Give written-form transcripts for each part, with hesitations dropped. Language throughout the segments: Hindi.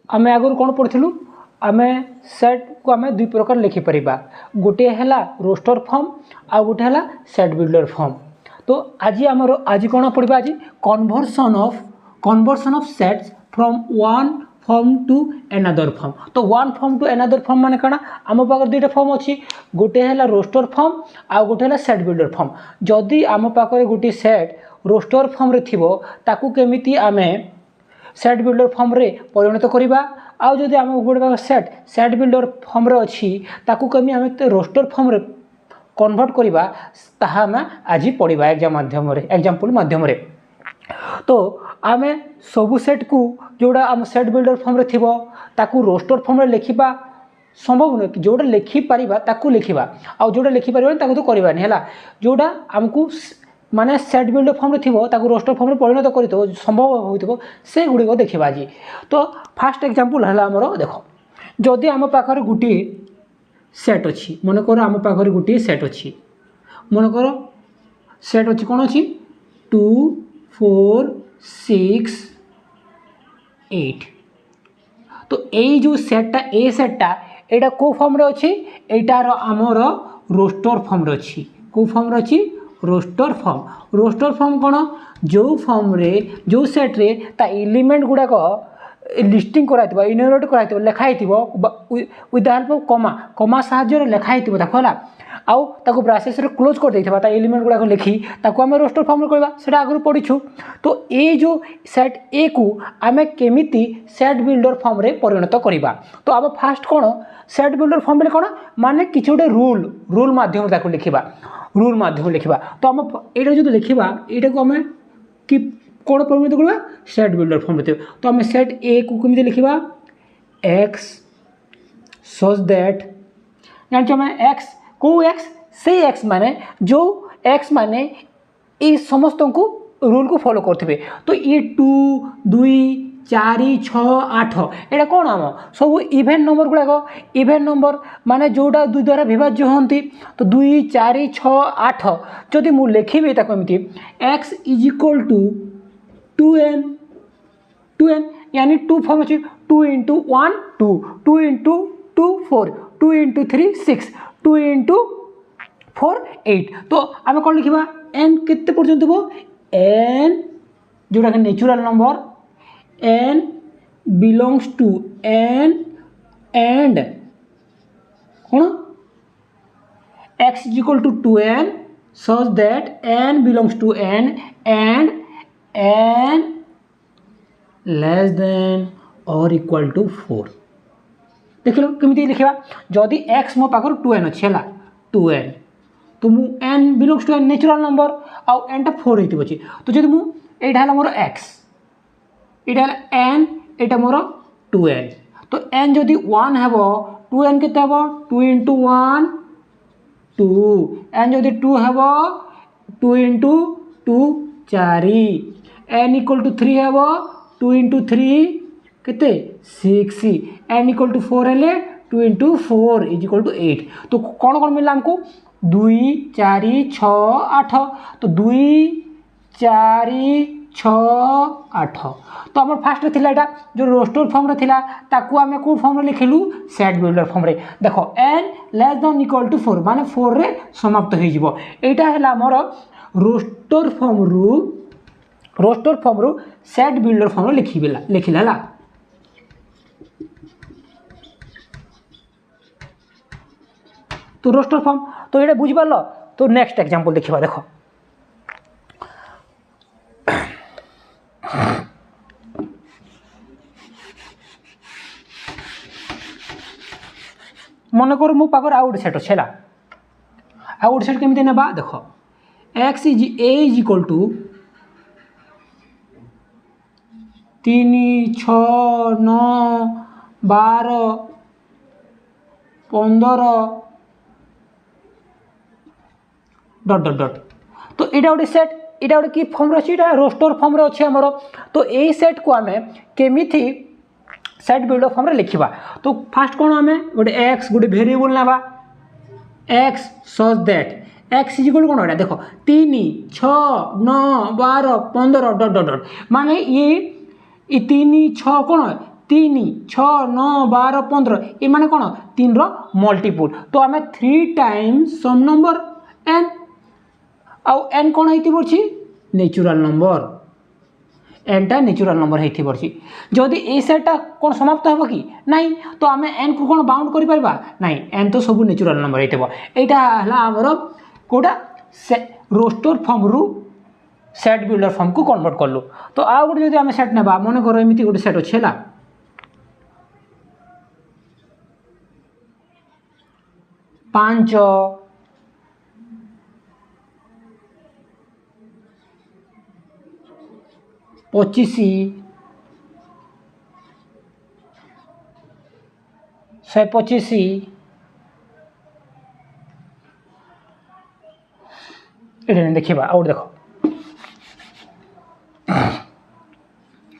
आम आगुरी कौन पढ़ी आम सेट को आम दुई प्रकार लिखिपर गोटे है रोस्टर फॉर्म आ गोटे है सेट बिल्डर फॉर्म। तो आज आमर आज कौन पढ़ा आज conversion of sets from one form to another form. तो one form to another form माने काना आम पाखर दुईटा फॉर्म अच्छी गोटे है रोस्टर फॉर्म आ गोटे है सेट बिल्डर फॉर्म। जदि आम पाखर गोटे सेट रोस्टर फॉर्म रे थिबो ताकू केमिति आमे सेट बिल्डर फॉर्म रे परिणत करिबा आउ जदि आम गोटे सेट बिल्डर फॉर्म रे अच्छी ताकू केमि आमे रोस्टर फॉर्म रे कन्वर्ट करिबा ताहा आमे आज पढ़िबा एग्जांपल माध्यम रे। तो आमे सबु सेट को जोड़ा आम सेट बिल्डर फॉर्म रे थिबो ताकू रोस्टर फॉर्म रे लिखिबा संभव नुहे कि जोड़ा लिखि पारिबा ताकू लिखिबा आउ जोड़ा लिखि पारिबा ताकू तो करबानी हैला। जोड़ा आमको माने सेट बिल्डर फॉर्म रे थिबो ताकू रोस्टर फॉर्म रे परिणत करितो संभव होइतो से गुडी को देखिबा आज। तो फर्स्ट एग्जांपल हला हमरो देखो जदि आम पाखर गुटी सेट अच्छी मन कर आम पाखर गोटे सेट अच्छी मन कर सेट अच्छी कौन अच्छी 2 4 6 8। तो यही जो सेटा ए सेटा एटा को फॉर्म रे अच्छी एटार आमर रोस्टर फॉर्म रे अच्छी को फॉर्म रे अच्छी रोस्टर फॉर्म कौन जो फॉर्म रे जो सेट रे ता एलिमेंट गुड़ाक लिस्टिंग कराइथिबो इनोरेट कराइथिबो लेखाइथिबो with the help of comma साहाय्य लेखाइ ताको हला आउ ताको ब्रासेस रे क्लोज कर देथिबा ता एलिमेंट गुडा को लिखि ताको आमे रोस्टर फॉर्म रे करबा सेटा आगु पढिछु। तो ए जो सेट ए को आमे केमिति सेट बिल्डर फॉर्म रे परिणत करिबा। तो आम फास्ट कोन सेट बिल्डर फॉर्म रे कोन माने किछ गोटे रूल माध्यम ताको लिखिबा तो आम एटा जदि लिखिबा एटा को आमे कि कौन परिणत करवा सेट बिल्डर फॉर्म रे। तो आम सेट ए को केमिति लिखिबा एक्स सच दैट जानछ आम एक्स को एक्स से एक्स माने जो एक्स माने ये समस्त को रूल को फॉलो करथिबे। तो ये 2 2 4 6 8 एटा कौन आम सब इवेंट नंबर गुड़ाक इवेंट नंबर माने जोटा 2 द्वारा विभाज्य होती। तो 2 4 6 8 जदि मु लिखिबे ताको एमिति x is equal to 2n यानी 2 फॉर्म अच्छी 2 into 1 2 2 into 2 4 2 into 3 6 2 into 4 8। तो आम कौन लिखा n केते पर्यंत हो n जोटा कि natural number n belongs to n and कौन x is equal to 2n such that n belongs to n and n less than or equal to 4। देख लो केमिति लिखा जदि x मो पाखर 2n अच्छे 2n तो मु n belongs to n natural number आउ n टा 4 होइति बची। तो जदि मु एटा हला मोर x एटा हला n एटा मोर 2n तो n जदि 1 हेबो 2n केते हेबो 2 into 1 2 n जदि 2 हेबो 2 into 2 4 n equal to 3 हेबो 2 into 3 केते 6 n equal to 4 हेले 2 into 4 is equal to 8। तो कौन मिला हमको 2 4 6 8 तो 2 4 6 8। तो आम फास्ट थिला एटा जो रोस्टर फॉर्म रे थिला ताकू आमे को फॉर्म रे लिखिलु सेट बिल्डर फॉर्म रे। देखो n less than equal to 4 माने 4 रे समाप्त हो जिवो एटा हैला हमर रोस्टर फॉर्म रो सेट बिल्डर फॉर्म रे लिखिला ला। तो रोस्टर फॉर्म तो ये बुझी पार। तो नेक्स्ट एग्जांपल देखिबा देखो मन कर मो पाकर आउट सेट अच्छे आउट सेट केमिति नेबा देखो x is a is equal to 3 6 9 12 15 dot dot dot. तो यहाँ गोटे सेट यहाँ गोटे कि फॉर्म अच्छी रोस्टर फॉर्म अच्छे आमर। तो यही सेट को आम केमिथि सेट बिल्डर फॉर्म लिखा। तो फास्ट कौन आम गोटे एक्स गोटे वेरिएबल ना x such that x is equal कौन देखो 3 6 9 12 15 डॉट डॉट डॉट माने ये 3 6 कौन 3 6 9 12 15 ये माने कौन 3 रो मल्टीपुल तो आम 3 टाइम्स सम नंबर n आउ n कौन होती नेचुरल नंबर एनटा नेचुरल नंबर होती पड़ी जदि ए सेटा कौन समाप्त हो कि नहीं तो आम एन को कौन बाउंड कर नहीं एन तो सब नेचुरल नंबर होता यहाँ आमर कौटा रोस्टर फॉर्म रु सेट बिल्डर फॉर्म को कन्वर्ट कलु तो आउ गोटे जब आम सेट ना मन कर एमती गोटे सेट अच्छे है 5 25 125 ये देखा आउ देख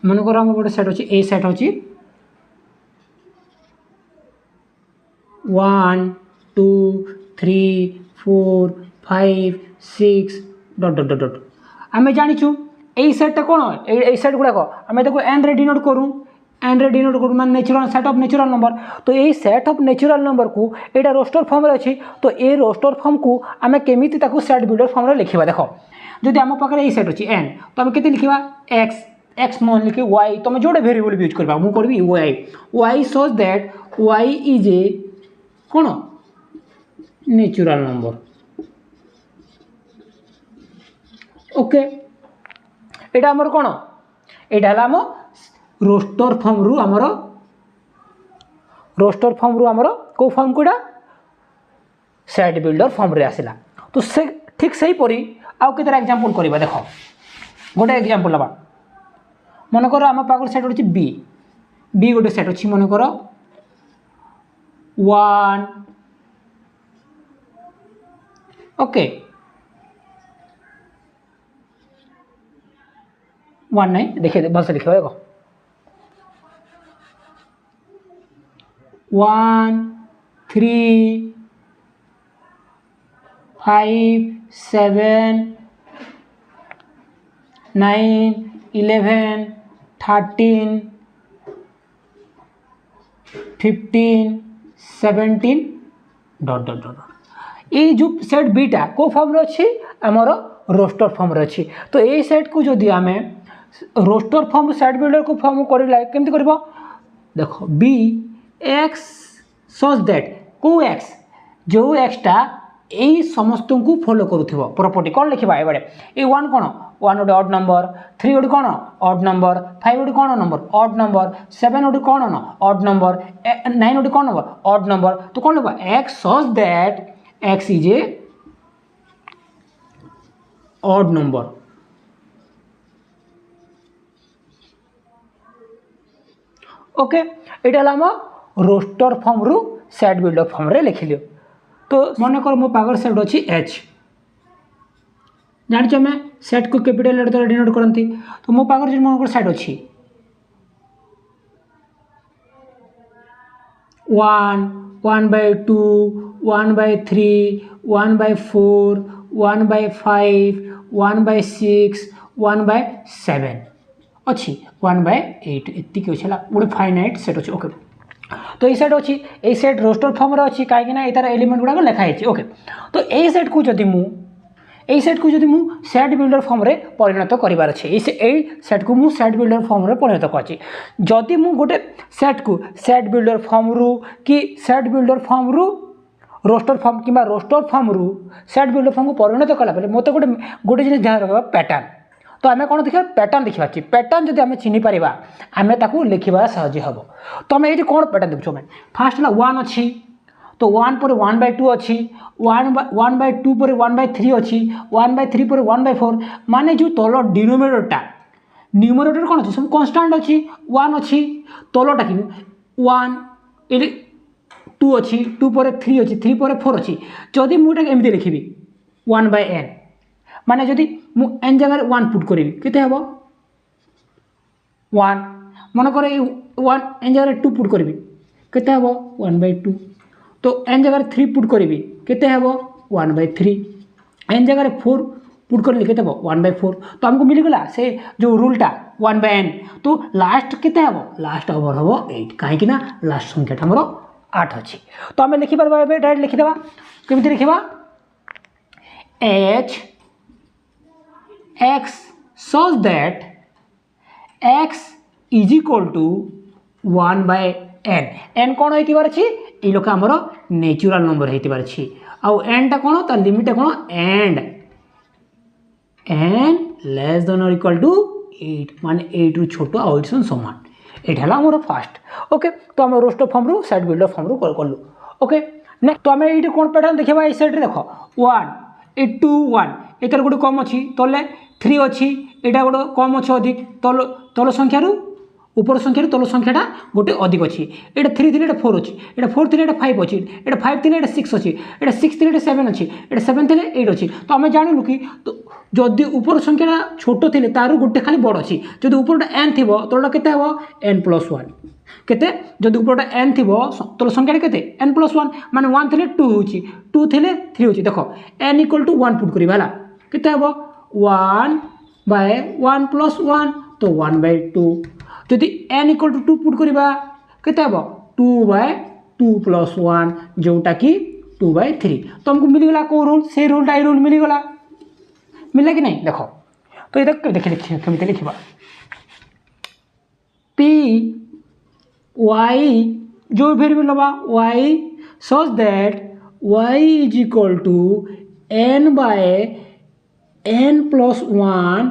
मन कर गोटे सेट अच्छी ए सेट अच्छी 1 2 3 4 5 6 डट डट डट डट आम जाचु यही सेटा कौन ये सेट गुड़ाक आम एन रे डिनोट करूँ एन रे डिनोट करूँ मैं natural set of natural number तो यही सेट ऑफ नेचुरल नंबर को यहाँ रोस्टर फॉर्म रे अच्छी तो ये रोस्टर फॉर्म को आम केमी सेट बिल्डर फॉर्म रे लिखा देख जदि आम पाखे यही सेट अच्छी एन तो आम के लिखा एक्स एक्स न लिखे वाई तुम जोड़े वेरिएबल यूज करवा मुझे करी y y such that y is a कौन नेचुरल नंबर ओके एटा आमर कौन यहाँ आम रोस्टर फॉर्म रु आमर रोस्टर फॉर्म रु आमर को फॉर्म को सेट बिल्डर फॉर्म रे आसला तो से ठीक सही परी आउ केतरा एग्जांपल करबा देखो गोटे एग्जांपल लबा मन कर आम पाखर सेट अच्छी बी बी गोटे सेट अच्छी मन कर 1 ओके 1 नहीं देखिए भल से लिखे देखो 1 3 5 7 9 11 13 15 17 डॉट डॉट डॉट ये जो सेट बीटा को फॉर्म रे अच्छी आमर रोस्टर फॉर्म रे अच्छी तो ये सेट को जदि आम रोस्टर फॉर्म सेट बिल्डर को फॉर्म करला केमती कर देख बी एक्स सच दैट को एक्स जो एक्सटा यही समस्त को फॉलो करूँ प्रॉपर्टी कौन लिखा ये 1 कौन 1 गोटे ऑड नंबर 3 गोटे कौन ऑड नंबर 5 गोटे कौन नंबर ऑड नंबर 7 गोटे कौन ऑड नंबर 9 गोटे कौन नंबर ऑड नंबर तो कौन लिखा x such that x is a odd number okay यहाँ आम रोस्टर फॉर्म रु सेट बिल्डर फॉर्म रे लिख लियो तो मन कर मो पागर सेट अच्छी एच जानी आम सेट को कैपिटल लेटर द्वारा डिनोट करती तो मो पागर जो मन सेट अच्छी 1 1 by 2 1 by 3 1 by 4 1 by 5 1 by 6 1 by 7 अच्छी 1 by 8 एति अच्छे गोटे फाइनाइट सेट अच्छी ओके तो ये सेट अच्छी ये सेट रोस्टर फॉर्म रे अच्छी कहीं तार एलिमेंट गुड़ाक लिखाई ओके तो ये सेट को जदि मु यही सेट को जदि मु सेट बिल्डर फॉर्म रे परिणत करार अच्छे यही सेट को मु सेट बिल्डर फॉर्म रे परिणत कर जदि मु गोटे सेट को सेट बिल्डर फॉर्म रु कि सेट बिल्डर फॉर्म रु रोस्टर फॉर्म कि रोस्टर फॉर्म रु सेट बिल्डर फॉर्म को परिणत कला मत गोटे गोटे जिन ध्यान रखा पैटर्न तो आम कौन देखा पैटर्न देखा पैटर्न जब आम चिन्ह पारा आम ताकू लिखा सहज हम तो आम ये कौन पैटर्न देखु मैं फास्ट है 1 अच्छी तो 1 पर 1 by 2 अच्छी 1 by 2 पर 1 by 3 अच्छी 1 by 3 पर 1 by 4 माने जो तल डिनोमिनेटरटा न्यूमरेटर कौन अच्छी सब कन्स्टांट अच्छी 1 अच्छी तलटा कि 1 ये 2 अच्छी 2 पर 3 अच्छी 3 पर 4 अच्छी जदि मुझे एमती लिखी 1 by n माने जदि मु n जगह 1 पुट करी केते हेबो 1 मन करे 1 n जगह 2 पुट करी केते हेबो 1 by 2 तो n जगह 3 पुट करी केते हेबो 1 by 3 n जगह 4 पुट कर लिखे देव 1/4 तो हमको मिलगला से जो रूलटा 1/n तो लास्ट केते हम लास्ट ओवर हम 8 कहीं ना लास्ट संख्याटा हमर 8 अच्छी तो आम लिखिपार डायरेक्ट लिखिदेवा केमती लिखा h x such that x is equal to 1/n n कौन होइतिबार अछि ए लोक हमर नेचुरल नंबर होइतिबार अछि आ n टा कौन त लिमिट कौन एंड n लेस देन और इक्वल टू 8 माने 8 रु छोट आ 8 सन समान एटा हला हमर फर्स्ट ओके तो हम रोस्टर फॉर्म रु सेट बिल्डर फॉर्म रु करलु ओके नेक्स्ट तो हम एटी कोन पैटर्न देखबा ए सेट रे देखो 1 8 2 1 एतर गुड कम अछि तले 3 अछि एटा गुड कम अछि अधिक तल संख्या रु ऊपर संख्या रु तल संख्याटा गोटे अधिक अछि एटा 3 3 एटा 4 अछि एटा 4 3 एटा 5 अछि एटा 5 3 एटा 6 अछि एटा 6 3 एटा 7 अछि एटा 7 3 8 अछि तो हम जानिलु कि तो जदि ऊपर संख्याटा छोट थिले तारु गोटे खाली बड़ अछि जदि ऊपरटा n थिबो तलटा केते हबो n+1 केते जदि ऊपरटा n थिबो तल संख्याटा केते n+1 माने 1 थिले 2 होछि 2 थिले 3 होछि देखो n = 1 पुट करिबा हला केते हबो 1/1+1 तो 1/2 जदि n = 2 पुट करिबा केते हबो 2/2+1 जोटा कि 2/3 तो हमको मिल गला को रूल से रूलटा ए रूल मिल गला मिला कि नहीं देखो तो इधर देखिए केमिति लिखिबा p y जो वेरिएबल बा y such that y is equal to n/n+1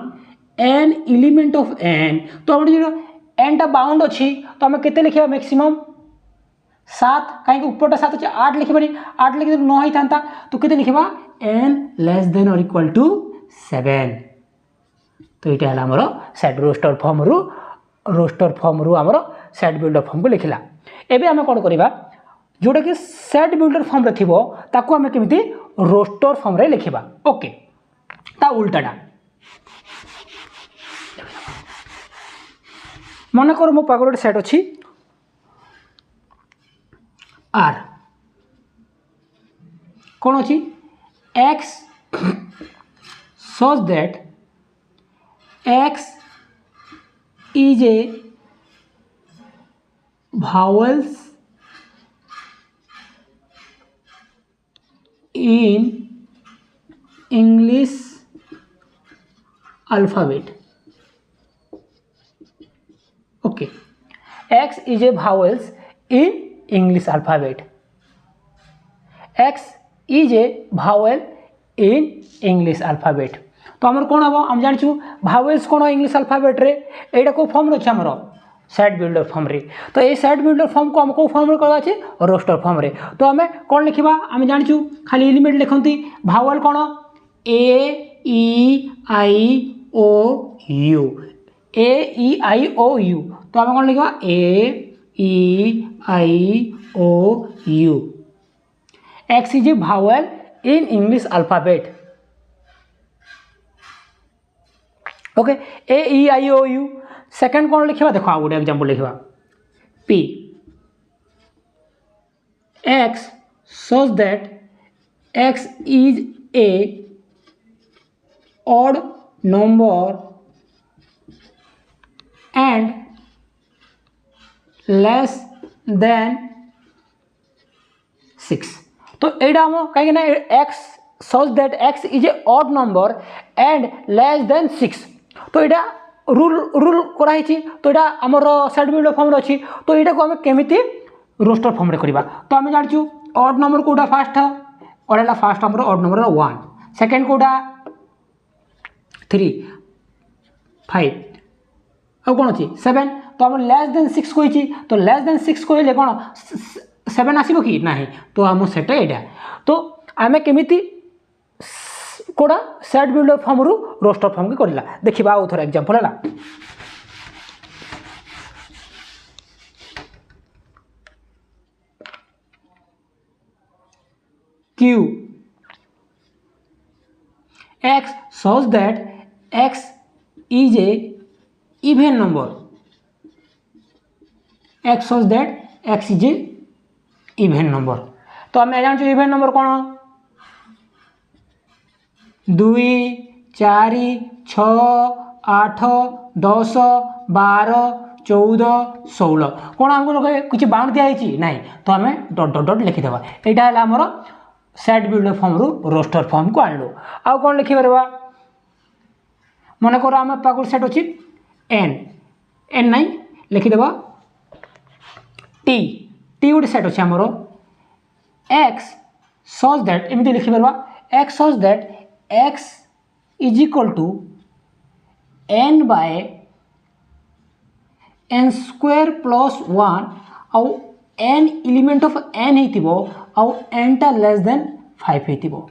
n element of n तो हम जो n टा बाउंड अछि तो हम केते लिखिबा मैक्सिमम 7 कहीं ऊपर टा 7 अछि 8 लिखिबनी 8 लिखि 9 ही थांता तो केते लिखिबा n लेस देन और इक्वल टू 7 तो ये हला हमर सेट रोस्टर फॉर्म रु हमर सेट बिल्डर फॉर्म को लिखिला एबे हम कोन करिबा जोटा कि सेट बिल्डर फॉर्म रे थिबो ताको हम केमिति रोस्टर फॉर्म रे लिखिबा ओके ता उल्टाटा मन कर मो पागल सेट अछि r कौन अछि x such that x is a vowels in English alphabet okay x is a vowels in English alphabet x is a vowel in English alphabet तो हमर कोन हबो हम जानि छु भावेल्स कोन इंग्लिश अल्फाबेट रे एटा को फॉर्म रे छ हमर सेट बिल्डर फॉर्म रे तो ए सेट बिल्डर फॉर्म को हमको फॉर्म रे करबा छै रोस्टर फॉर्म रे तो हमें कोन लिखिबा हम जानि छु खाली एलिमेंट लिखंती भावेल कोन a e i o u a e i o u तो हम कोन लिखबा a e i o u x is a vowel in English alphabet okay A E I O U second कौन लिखा देखो आ गोटे एग्जांपल लिखा p x such that x is a odd number and less than 6 तो एडा हम कहीं ना x such that x is a odd number and less than 6 तो यहाँ रूल कराई तो यहाँ आमर सेट बिल्डर फॉर्म अच्छी तो यहाँ को आम केमिति रोस्टर फॉर्म रे करबा तो आम जानु ऑड नंबर कोटा फास्ट ऑड फास्ट आमर ऑड नंबर 1 सेकंड कोटा 3 5 आ कौन अच्छी 7 तो आम लेस देन 6 कही तो लेस देन 6 कहले कौन 7 आसब कि ना तो आम सेटा यहाँ तो आम केमिति कोड़ा सेट बिल्डर फॉर्म रु रोस्टर फॉर्म के करला देखिबा आउ थोड़ा एग्जांपल हला q x such that x is a even number x such that x is a even number तो हम जान इवेन नंबर कौन 2 4 6 8 10 12 14 16 कौन आमको किसी बाउंड दिखाई ना तो आम डट डट डट लिखिदेवा यहाँ है आमर सेट बिल्डर फॉर्म रु रोस्टर फॉर्म को आणलु आउ कौन लिखिपर मन कर आम पाक सेट अच्छी एन एन नाई लिखिदेवा टी टी गोटे सेट अच्छे आमर एक्स सच दैट एमती लिखिपर x such that x is equal to n by n square plus 1 आउ एन एलिमेंट ऑफ एन हो आउ एन टा लेस देन 5 हो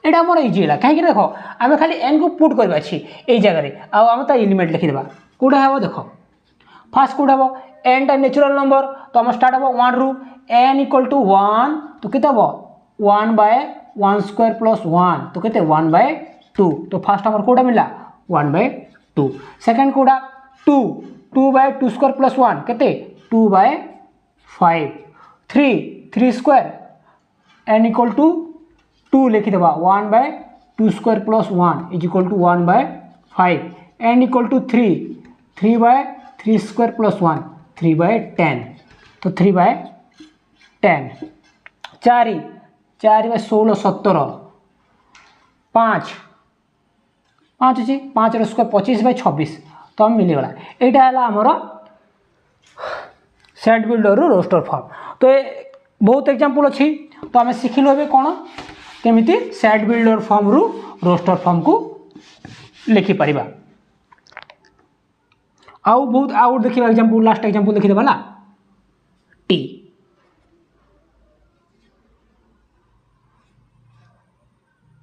यहाँ आम इजी है कहीं देख आम खाली एन को पुट करवा ये जगह आम एलिमेंट लिखिदेवा कौटा हे देख फास्ट कौट हम एन टा नेचुरल नंबर तो आम स्टार्ट हम 1 रु एन इक्वल टू 1 तो के 1 बाय 1 स्क्वायर प्लस 1 तो के 1 बाय 2 तो फास्ट आम कौटा मिला 1 बाय 2 सेकेंड कौटा 2 2 बाय 2 स्क्वायर प्लस 1 के 2 by 5 3 square n equal to 2 लिखिदेवा 1 by 2 square plus 1 is equal to 1 by 5 n equal to 3 by 3 square plus 1 3 by 10 तो 3 बाय 10 4 बाय 16 17 5 अच्छी 5 स्क्वायर 25 बाय 26 तो हम मिलगला यहाँ है आमर सेट बिल्डर रु रोस्टर फॉर्म तो बहुत एग्जांपल अच्छी तो आम शिखिलु ए कौन केमिति सेट बिल्डर फॉर्म रु रोस्टर फॉर्म को लिखिपर आउ बहुत आउ देखा एग्जांपल लास्ट एग्जांपल लिखिदेवा ना टी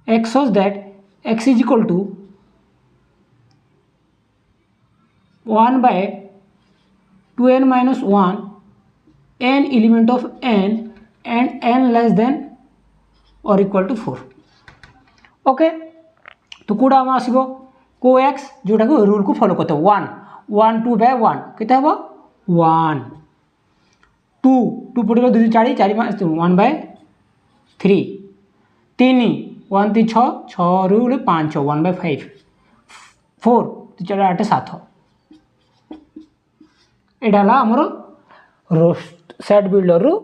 x such that x is equal to 1 by 2n minus 1 n element of n and n less than or equal to 4 okay तो कौटा आम आसो को एक्स जोटा को रूल को फॉलो करते 1 1 2 बाय 1 केते हम 1 2 2 पड़े 2 4 4 1 बाय 3 3 1 3 6 6 रु 5 1 बाय 5 4 4 8 7 यहाँ आमर रोस्ट सेट बिल्डर रु